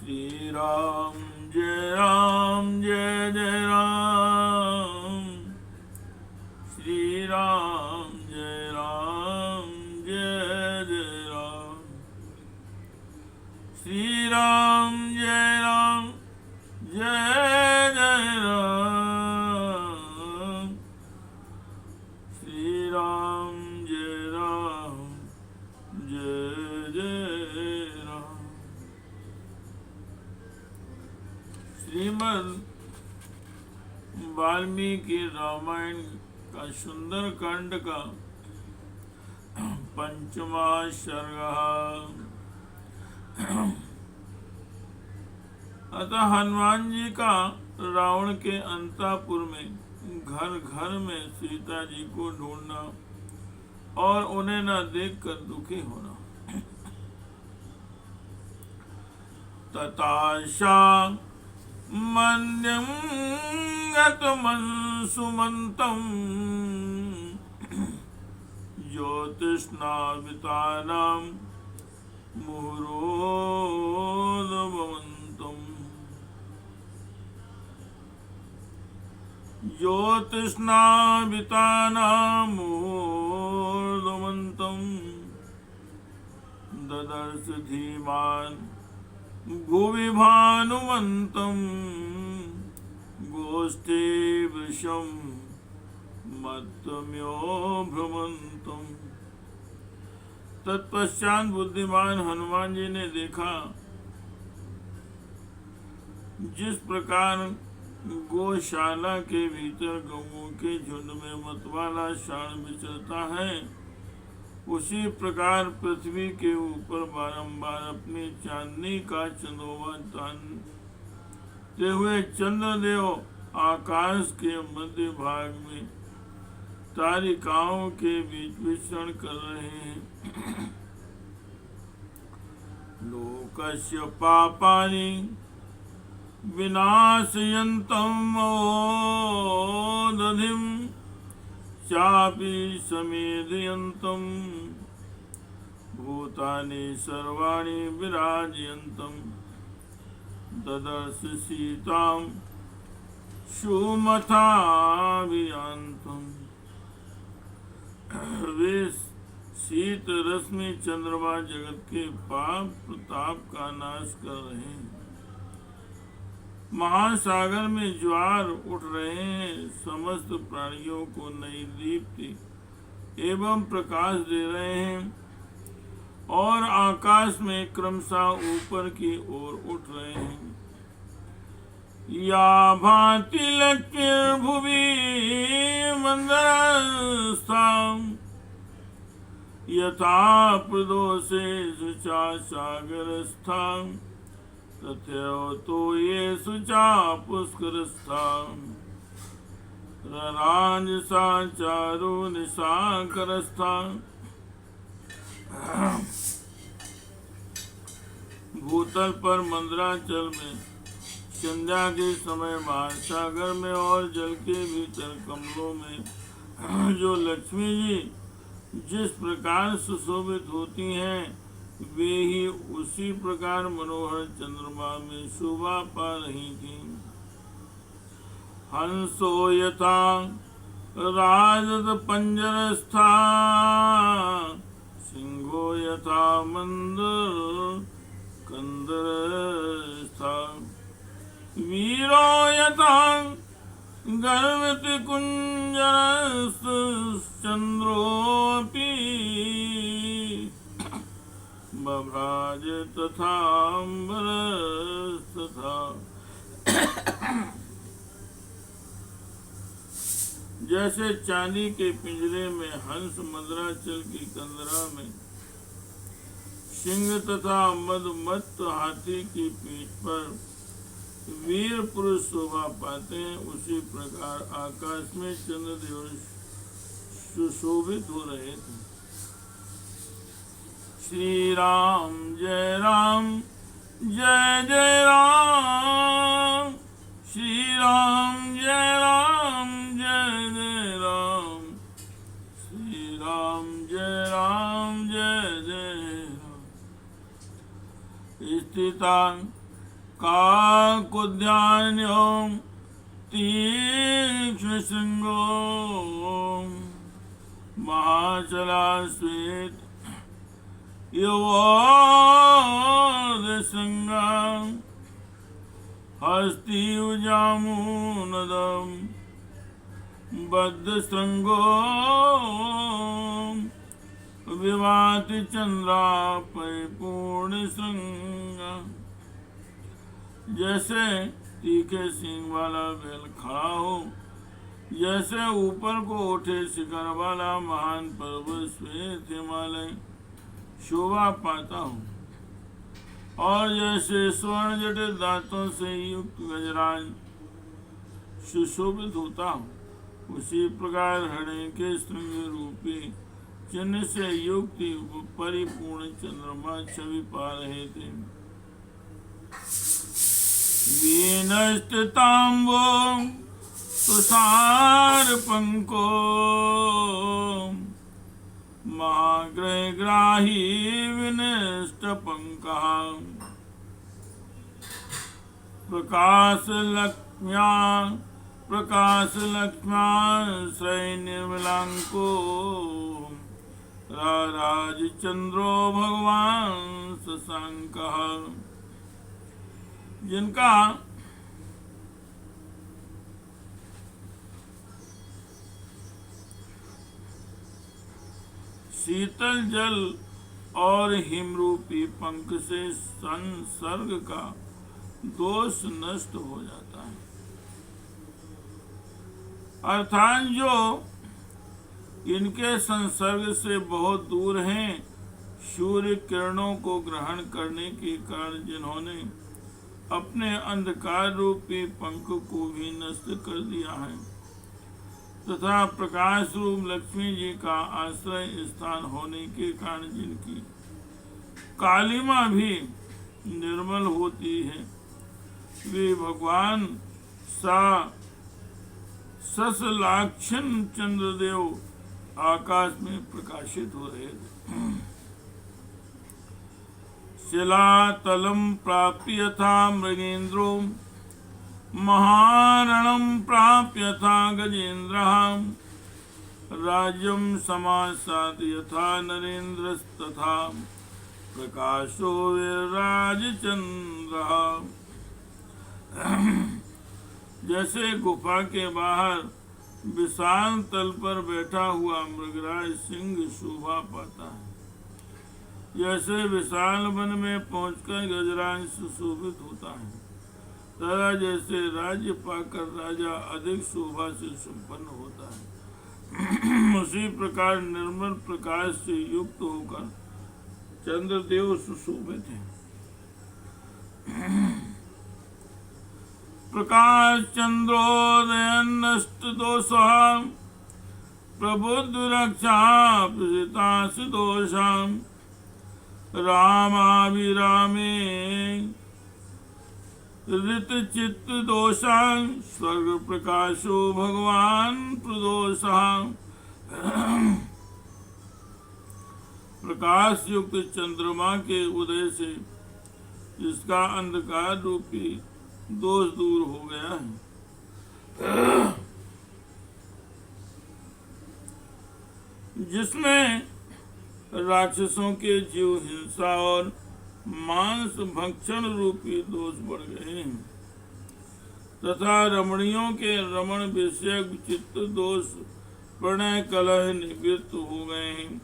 श्री राम जय जय राम। श्री राम जय जय राम। श्री राम जय जय राम। श्री राम जय जय राम। श्रीमद् वाल्मीकि रामायण का सुंदर कांड का पंचमा सर्ग। अतः हनुमान जी का रावण के अंतापुर में घर घर में सीता जी को ढूंढना और उन्हें न देखकर दुखी होना। तताशा मन्यं गतमं सुमन्तं ज्योतिष्णावितानां मुहुरोदभवन्तम्। ज्योतिष्णावितानां मुहुरोदभवन्तम् ददर्श धीमान् भुवि भानुमन्तं गोष्ठे विषं मत्तम्यो भ्रमन्तम्। तत्पश्चात बुद्धिमान हनुमान जी ने देखा जिस प्रकार गौशाला के भीतर गौओं के झुंड में मतवाला षांड विचरता है, उसी प्रकार पृथ्वी के ऊपर बारंबार अपनी चांदनी का चंदोवा तानते हुए चंद्रदेव आकाश के मध्य भाग में तारिकाओं के बीच विचरण कर रहे हैं। लोकस्य पापानि विनाशयन्तं मोदधिं चापि समेधयन्तं भूतानि सर्वाणि विराजयन्तं ददर्श सीतां सुमथाभियान्तम्। वे शीत रश्मि चंद्रमा जगत के पाप प्रताप का नाश कर रहे हैं। महासागर में ज्वार उठ रहे हैं, समस्त प्राणियों को नई दीप्ति एवं प्रकाश दे रहे हैं और आकाश में क्रमशः ऊपर की ओर उठ रहे हैं। या भांति लक्ष्मीर्भुवि मंदरस्थां यथा प्रदोषे शुचा सागरस्थां तथैव तो ये शुचा पुष्करस्थां रराजसा चारु निशाकरस्थां। भूतल पर मंदराचल में संध्या के समय महासागर में और जल के भीतर कमलों में जो लक्ष्मी जी जिस प्रकार सुशोभित होती हैं, वे ही उसी प्रकार मनोहर चंद्रमा में शोभा पा रही थी। हंसो यथा राजत पंजरस्था सिंहो यथा मंदर कंदरस्था वीरो यथा गर्वति कुंजरश्चंद्रोऽपि बभ्राज तथा तथा। जैसे चांदी के पिंजरे में हंस मंदराचल की कंदरा में सिंह तथा मदमत्त हाथी की पीठ पर वीर पुरुष शोभा पाते हैं, उसी प्रकार आकाश में चंद्रदेव सुशोभित हो रहे थे। श्री राम जय जय राम। श्री राम जय जय राम। श्री राम जय जय राम। स्थितान् काकुद्यान्यो तीक्ष्ण श्रृंगो महाचलाश्वेत युवोदसंगा हस्तीजामूनदम बद्धश्रृंगो विवाति चंद्रा परिपूर्ण श्रृंगा। जैसे तीखे सींग वाला बैल खड़ा हो, जैसे ऊपर को उठे शिखर वाला महान पर्वत श्वेत हिमालय शोभा पाता हूँ, और जैसे स्वर्ण जटिल दांतों से युक्त गजराज सुशोभित होता हूँ, उसी प्रकार हृदय के श्रृंग रूपी चिन्ह से युक्त परिपूर्ण चंद्रमा छवि पा रहे थे। वीनस्तांबो तुषार पंको महाग्रहग्राही विनष्ट पंका प्रकाश लक्ष्म्या श्रय निर्मलांको राज चंद्रो भगवान शशांक। जिनका शीतल जल और हिमरूपी पंख से संसर्ग का दोष नष्ट हो जाता है, अर्थात जो इनके संसर्ग से बहुत दूर हैं, सूर्य किरणों को ग्रहण करने के कारण जिन्होंने अपने अंधकार रूपी पंख को भी नष्ट कर दिया है, तथा प्रकाश रूप लक्ष्मी जी का आश्रय स्थान होने के कारण जिनकी कालिमा भी निर्मल होती है, वे भगवान ससलाक्षण चंद्रदेव आकाश में प्रकाशित हो रहे थे। शिलातलम प्राप्य यथा मृगेन्द्रो महारणम प्राप्य यथा गजेन्द्रः राज्यम समासाद यथा नरेन्द्रस्तथा प्रकाशो विराजचंद्रः। जैसे गुफा के बाहर विशाल तल पर बैठा हुआ मृगराज सिंह शोभा पाता है, जैसे विशाल वन में पहुंचकर गजराज सुशोभित होता है, तथा जैसे राज्य पाकर राजा अधिक शोभा से संपन्न होता है, उसी प्रकार निर्मल प्रकाश से युक्त होकर चंद्रदेव सुशोभित है। प्रकाश चंद्रोदयन्नष्ट दोषः प्रबुद्ध रक्षा प्रसितास दोषाम रामाभिरामे ऋत चित्त दोषां स्वर्ग प्रकाशो भगवान प्रदोषः। प्रकाश युक्त चंद्रमा के उदय से जिसका अंधकार रूपी दोष दूर हो गया है, जिसमें राक्षसों के जीव हिंसा और मांस भक्षण रूपी दोष बढ़ गए हैं, तथा रमणियों के रमण विषयक चित्त दोष प्रणय कलह निवृत्त हो गए हैं,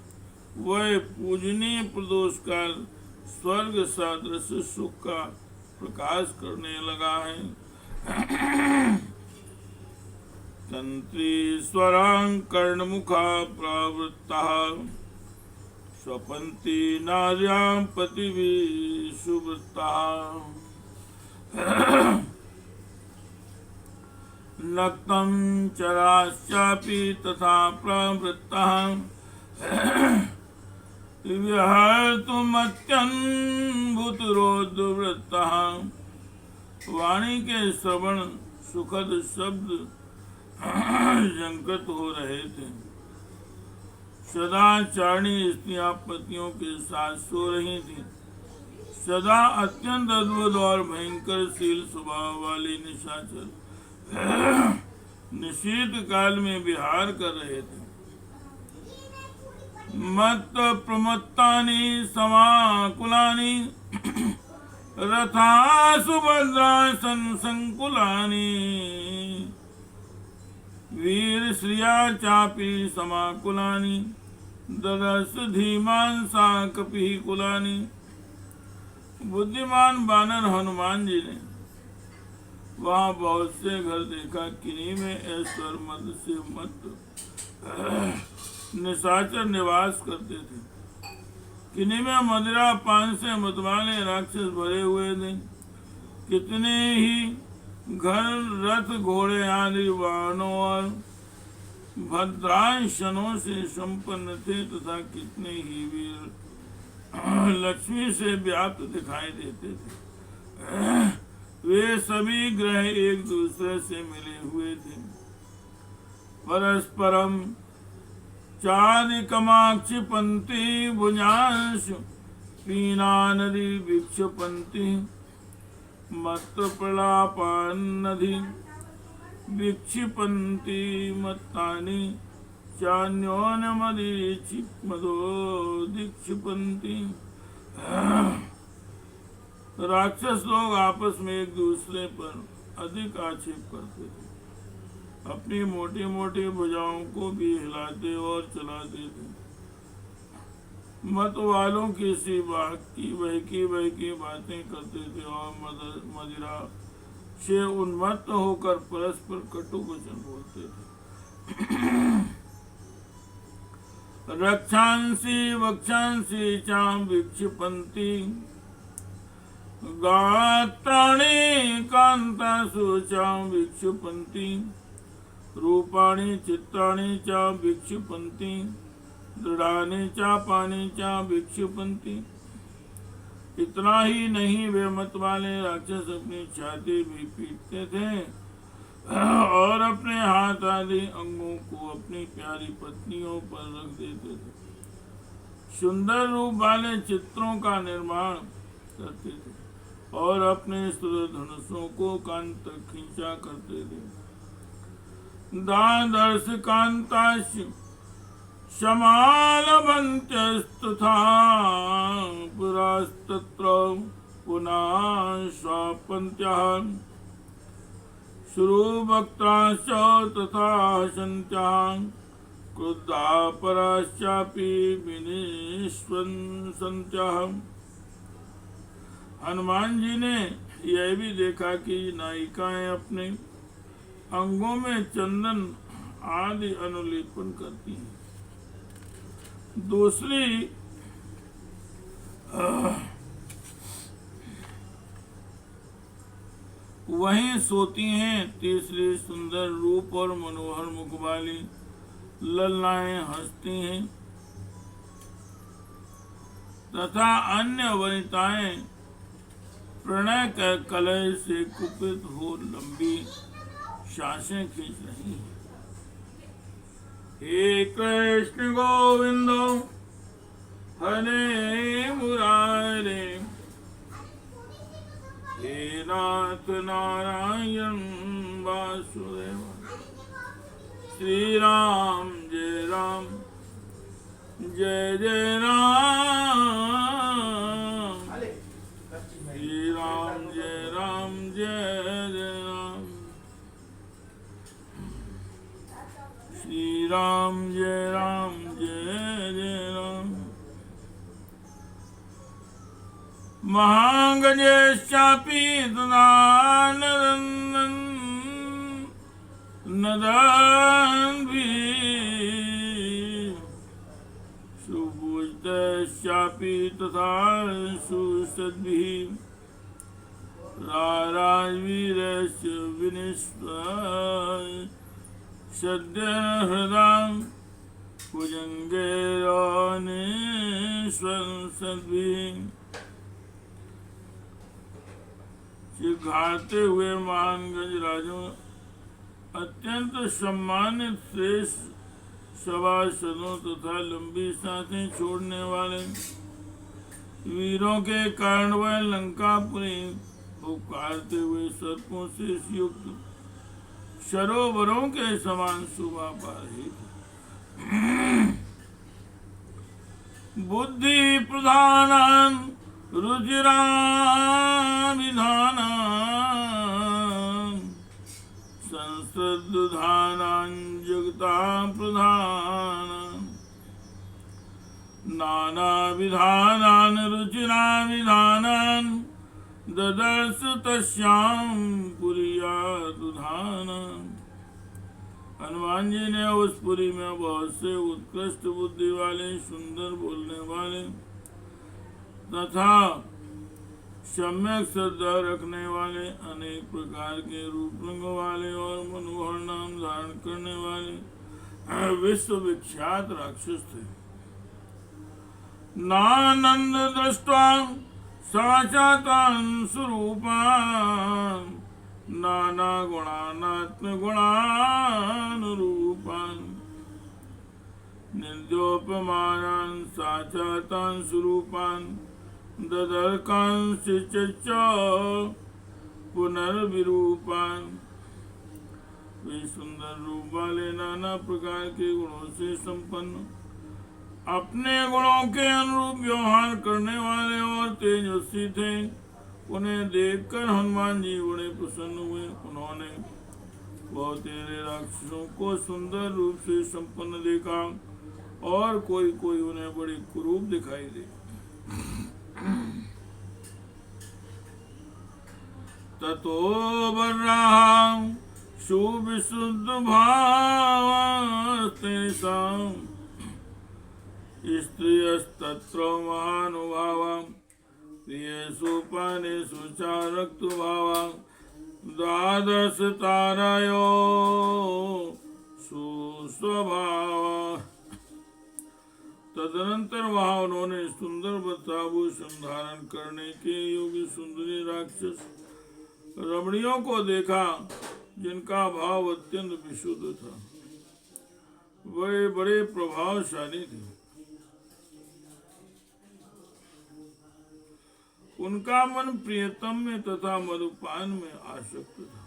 वह पूजनीय प्रदोष काल स्वर्ग सादृश सुख का प्रकाश करने लगा है। तंत्री स्वरां कर्णमुखा प्रवृत्ता स्वपन्ति नार्यां पतिभिः सुवृत्ता नक्तं चराश्चापि तथा प्रवृत्तः विहर्तुमत्यन्भूतरोद्वृत्तः। वाणी के श्रवण सुखद शब्द संकट हो रहे थे, सदाचारणी स्त्रियां पतियों के साथ सो रही थी, सदा अत्यंत अद्भुत और भयंकर शील स्वभाव वाले निशाचर निशीत काल में विहार कर रहे थे। मत प्रमत्तानि समाकुलानि रथा सुभद्रा संकुलानि वीर श्रिया चापि समाकुलानि ददर्श धीमान सा कपि कुलानि। बुद्धिमान बानर हनुमान जी ने वहाँ बहुत से घर देखा। किन्हीं में ऐश्वर मद से मत निशाचर निवास करते थे, किन्हीं में मदिरा पान से मतवाले राक्षस भरे हुए थे। कितने ही घर रथ घोड़े आदि वाहनों और भद्राशनों से संपन्न थे तथा कितने ही वीर लक्ष्मी से व्याप्त दिखाई देते थे। वे सभी ग्रह एक दूसरे से मिले हुए थे। परस्परम चादिकमाक्षि पंक्ति भुजांश पीना नदी विक्षपंती मत प्रलापान नदी विक्षिपंती मत्तानि चान्योन्यमदीक्षि मदो दीक्षिपंती। राक्षस लोग आपस में एक दूसरे पर अधिक आक्षेप करते थे, अपनी मोटी मोटी भुजाओं को भी हिलाते और चलाते थे। मत वालों की सी बहकी बातें करते थे और मदिरा से उन्मत्त होकर परस्पर कटु वचन बोलते थे। रक्षांसी वक्षांसी चाम विक्षिपंती गात्राणि कांतासु चाम विक्षिपंती रूपाणि चित्राणि च विक्षिपन्ति दृढ़ानि चापानि च विक्षिपन्ति। इतना ही नहीं, वे मत वाले राक्षस अपनी छाती भी पीटते थे और अपने हाथ आदि अंगों को अपनी प्यारी पत्नियों पर रख देते थे। सुंदर रूप वाले चित्रों का निर्माण करते थे और अपने धनुषों को कान तक खींचा करते थे। दादर्श कांताश शमालवन्त्यस्तथा पुरास्तत्र पुनः स्वापन्त्यः श्रुवक्त्राश्च तथा हसन्त्यः क्रुद्धा पराश्चापि विनिष्वन्त्यः। हनुमान जी ने यह भी देखा कि नायिकाएं अपने अंगों में चंदन आदि अनुलेपन करती हैं, दूसरी वहीं सोती हैं, तीसरी सुंदर रूप और मनोहर मुख वाली ललनाएं हंसती हैं तथा अन्य वनिताएं प्रणय कलह से कुपित हो लंबी सांसें खींच रही हैं। हे कृष्ण गोविंद हरे मुरारे हे नाथ नारायण वासुदेव। श्री राम जय राम जय जय राम, श्री राम जय राम, श्री राम जय राम। महागजेश्चापि ददानन्दन नदन्भिः सुपूजितश्चापि तथा सुसद्भिः राजवीरस्य विनिष्वन् सद्य हृदय भुजंगेरानिस्वंसद्भिः। घाते हुए महान गजराजों अत्यंत सम्मानित श्रेष्ठ सभासदों तथा लंबी सांसें छोड़ने वाले वीरों के कारण वह लंकापुरी पुकारते हुए सर्पों से युक्त सरोवरों के समान शोभा पा रही थी। बुद्धि प्रधान रुचिरा विधान संसदुधानां जगता प्रधान नाना विधानान् रुचिरा विधानान् ददर्श तस्यां पुरीयादुधान। हनुमान जी ने उस पुरी में बहुत से उत्कृष्ट बुद्धि वाले, सुंदर बोलने वाले तथा सम्यक श्रद्धा रखने वाले, अनेक प्रकार के रूप रंग वाले और मनोहर नाम धारण करने वाले विश्व विख्यात राक्षस थे। नानंद दृष्टा साचातान स्वरूपान नाना गुणानात्म गुणानुरूपान निर्दोपमानान साचातान स्वरूपान ददर्कांश पुनर्विरूपान। वे सुंदर रूप वाले, नाना प्रकार के गुणों से संपन्न, अपने गुणों के अनुरूप व्यवहार करने वाले और तेजस्वी थे। उन्हें देखकर हनुमान जी बड़े प्रसन्न हुए। उन्होंने बहुत तेरे राक्षसों को सुंदर रूप से संपन्न देखा और कोई कोई उन्हें बड़ी कुरूप दिखाई दे। ततो बर्राहं सुविशुद्ध भावस्तेषां स्त्रियस्तत्र महानुभावा प्रियेषु पानेषु च रक्तभावा द्वादश तारयो सुस्वभावा। तदनंतर वहां उन्होंने सुंदर वस्त्राभूषण धारण करने के योगी सुंदरी राक्षस रमणियों को देखा, जिनका भाव अत्यंत विशुद्ध था, बड़े बड़े प्रभावशाली थे। उनका मन प्रियतम में तथा मधुपान में आसक्त था।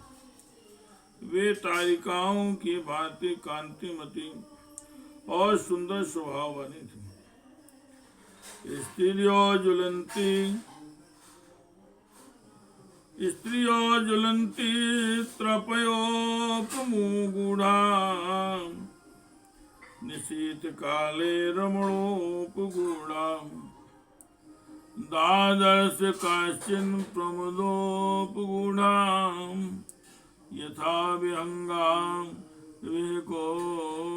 वे तारिकाओं की भांति कांतिमती और सुंदर स्वभाव वाली थी। स्त्रियो ज्वलंती त्रपयोपमूगूढ़ा निशीत काले रमणोपगूढ़ा दादर्श काश्चिन प्रमदोपगूढ़ा यथा विहंगा विवेकोपगूढ़ा।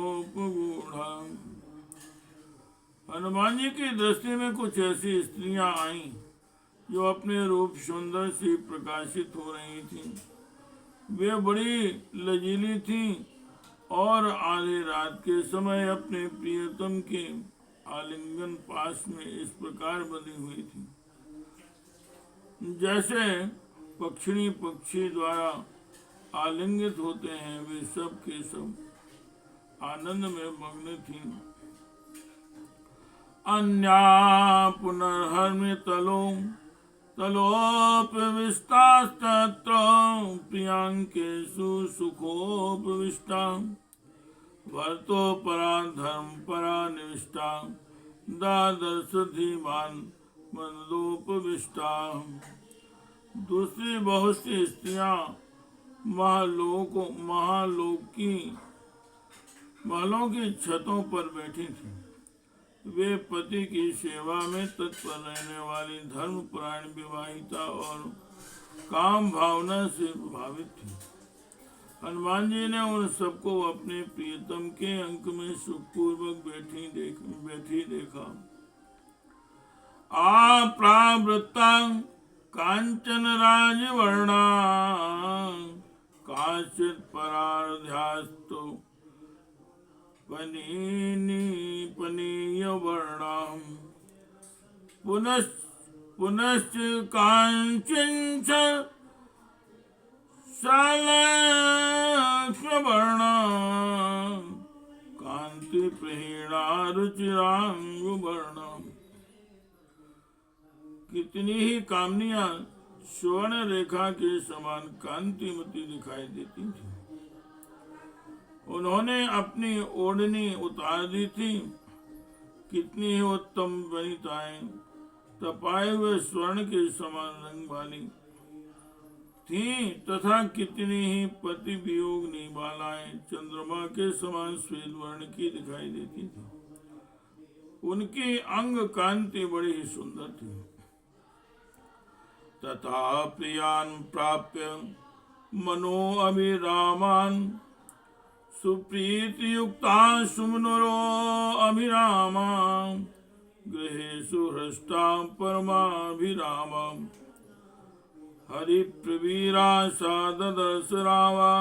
हनुमान जी की दृष्टि में कुछ ऐसी स्त्रियां आईं जो अपने रूप सुंदर सी प्रकाशित हो रही थीं। वे बड़ी लजीली थीं और आधी रात के समय अपने प्रियतम के आलिंगन पास में इस प्रकार बंधी हुई थी, जैसे पक्षिणी पक्षी द्वारा आलिंगित होते हैं। वे सब के सब आनंद में मग्न थी। अन्या पुनर्हर्मितलो तलोपविष्टास्तत्र प्रियांकेषु सुखोपविष्टा भर्तो परा धर्म परा निविष्टा दादर्श धीमान मंदोपविष्टा। दूसरी बहुत सी स्त्रियां महलों की छतों पर बैठी थीं। वे पति की सेवा में तत्पर रहने वाली धर्मपरायण विवाहिता और काम भावना से प्रभावित थी। हनुमान जी ने उन सबको अपने प्रियतम के अंक में सुखपूर्वक बैठी देखा। आप्रावृत्ता कांचन राजवर्णा काचित् परार्ध्यास्तु पनीयवर्णा पुनश्च कांचन शालक्ष्मवर्णा कांति प्रहीणा रुचिरांगवर्णा। कितनी ही कामनियां स्वर्ण रेखा के समान कांतिमती दिखाई देती थी। उन्होंने अपनी ओढ़नी उतार दी थी। कितनी ही उत्तम वनिताएं तपाए हुए स्वर्ण के समान रंग वाली थी तथा कितनी ही पति वियोग बालाएं चंद्रमा के समान श्वेत वर्ण की दिखाई देती थी। उनकी अंग कांति बड़ी ही सुंदर थी। तथा प्रियान प्राप्य मनो अभिरामान सुप्रीति युक्ता सुमनुरो अभिरामा गृहेषु हृष्टा परमाभिरामा हरिप्रवीरा सा ददर्श रावा।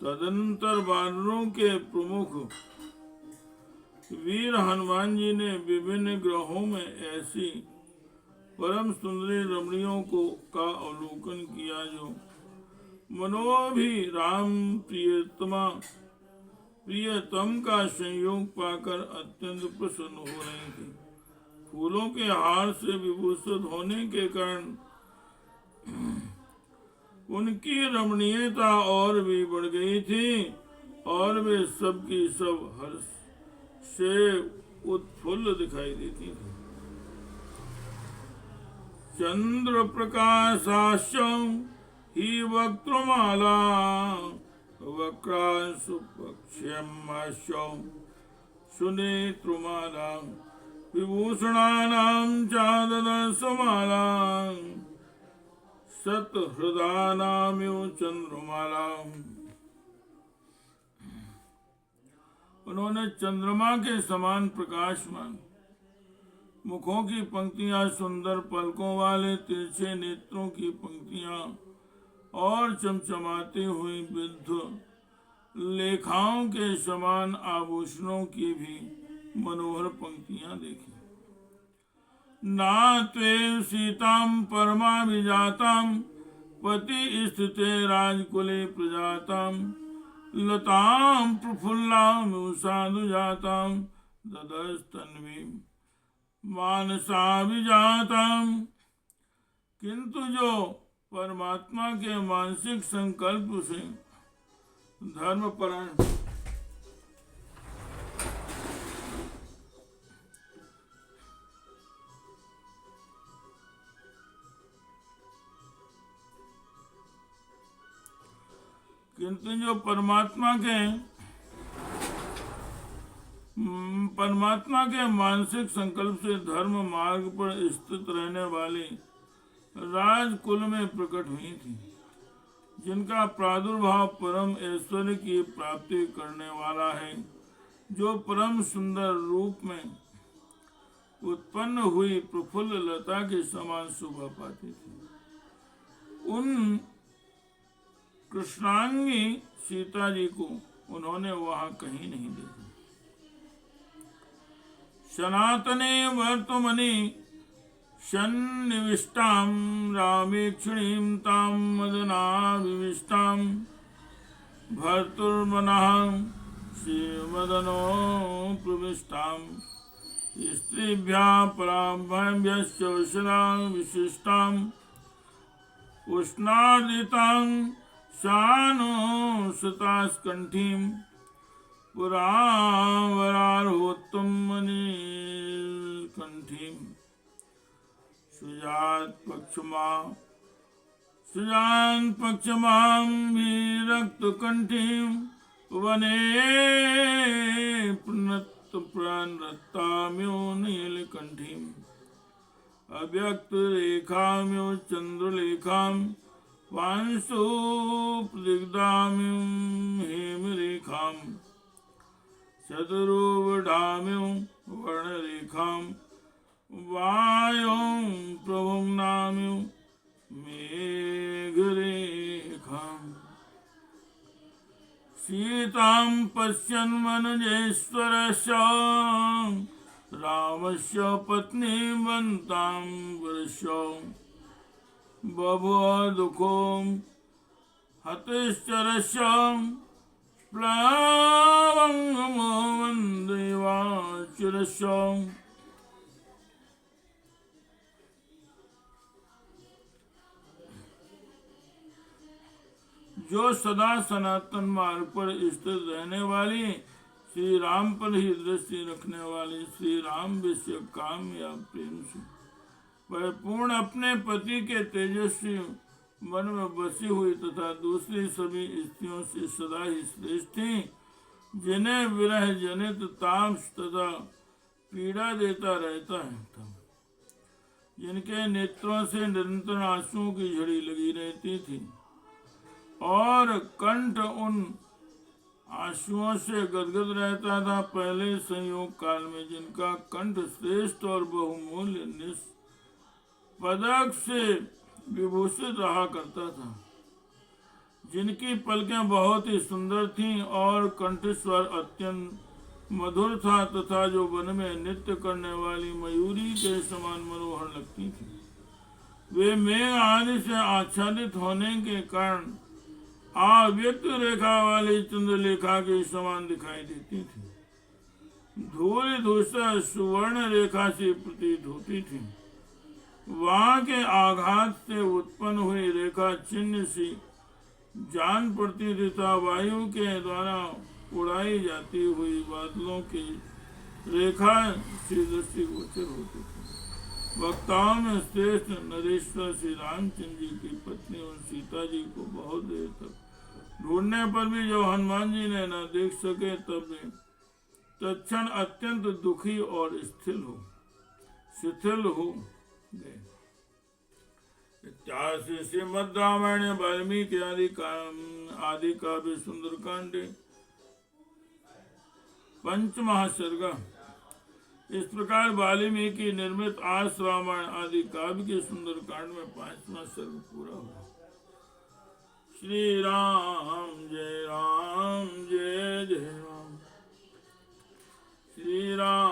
तदनंतर वानरों के प्रमुख वीर हनुमान जी ने विभिन्न ग्रहों में ऐसी परम सुंदरी रमणियों का अवलोकन किया जो मनोभी राम प्रियतम का संयोग पाकर अत्यंत प्रसन्न हो रही थी। फूलों के हार से विभूषित होने के कारण उनकी रमणीयता और भी बढ़ गई थी और वे सबकी सब हर्ष से उत्फुल्ल दिखाई देती थी। चंद्र प्रकाशाश्च ही वक्त्रमाला वक्रांशु पक्ष्यमाश्च सुनेत्रमाला विभूषणानां चाददर्शमाला सतहृदानाम्यो चंद्रमाला। उन्होंने चंद्रमा के समान प्रकाशमान मुखों की पंक्तियां, सुंदर पलकों वाले तिरछे नेत्रों की पंक्तियां और चमचमाती हुई विद्युत लेखाओं के समान आभूषणों की भी मनोहर पंक्तियां देखी। नात्वे सीतां परमाभिजातां पति स्थिते राजकुले प्रजातां लतां प्रफुल्लां साधुजातां ददस्तन्वीं मानसाभिजातां। किंतु जो परमात्मा के मानसिक संकल्प से धर्मपरायण परमात्मा के मानसिक संकल्प से धर्म मार्ग पर स्थित रहने वाली राजकुल में प्रकट हुई थी, जिनका प्रादुर्भाव परम ऐश्वर्य की प्राप्ति करने वाला है, जो परम सुंदर रूप में उत्पन्न हुई प्रफुल्ल लता के समान शोभा पाती थी। उन कृष्णांगी सीता जी को उन्होंने वहां कहीं नहीं देखा। सनातने वर्तमनि सन्निविष्टां रामेक्षणीं तां मदनाविष्टां भर्तुर्मनः श्रीमदनो प्रविष्टां स्त्रीभ्यः पराभ्याश्च वशनां विशिष्टां उष्णादितां शानो सुतास्कंठीं पुरावरारोत्तम मणिकंठीं सुजात पक्षमां विरक्तकंठीं वने प्रणताम्यो नीलकंठीं अव्यक्तरेखाम्यो चंद्रलेखां वांशो प्रदिग्धाम्यो हेमरेखां चतुर्वडाम्यो वर्णरेखां वायों प्रभुम्नाम्यो मेघरेखां सीतां पश्यन् वनजेश्वरस्य रामस्य पत्नीवन्तां वरस्य बभुव दुःखो हतश्चरस्य प्लवङ्गमो वन्देवाचरस्य जो सदा सनातन मार्ग पर स्थित रहने वाली, श्री राम पर ही दृष्टि रखने वाली, श्री राम विषय काम या प्रेम से परिपूर्ण, अपने पति के तेजस्वी मन में बसी हुई तथा दूसरी सभी स्त्रियों से सदा ही श्रेष्ठ थी, जिन्हें विरह जनित ताप तथा पीड़ा देता रहता है, जिनके नेत्रों से निरंतर आंसुओं की झड़ी लगी रहती थी और कंठ उन आंसुओं से गदगद रहता था। पहले संयोग काल में जिनका कंठ श्रेष्ठ और बहुमूल्य निष्पदक से विभूषित रहा करता था, जिनकी पलकें बहुत ही सुंदर थीं और कंठस्वर अत्यंत मधुर था तथा जो वन में नृत्य करने वाली मयूरी के समान मनोहर लगती थी, वे मेघ आदि से आच्छादित होने के कारण अव्यक्त रेखा वाली चंद्रलेखा के समान दिखाई देती थी। धूल धूसर सुवर्ण रेखा से प्रतीत होती थी। वहां के आघात से उत्पन्न हुई रेखा चिन्ह सी जान पड़ती तथा वायु के द्वारा उड़ाई जाती हुई बादलों की रेखा से दृष्टि गोचर होती थी। वक्ताओं में श्रेष्ठ नरेश्वर श्री रामचंद्र जी की पत्नी और सीता जी को बहुत देर तक ढूंढने पर भी जो हनुमान जी ने न देख सके, तब वे तत्क्षण अत्यंत दुखी और शिथिल हो गए। श्रीमद् रामायण वाल्मीकि आदि काव्य सुंदरकांड पंचमहा सर्ग। इस प्रकार वाल्मीकि निर्मित आस रामायण आदि काव्य के सुंदरकांड में 5वां सर्ग पूरा हुआ। श्री राम जय जय राम। श्री राम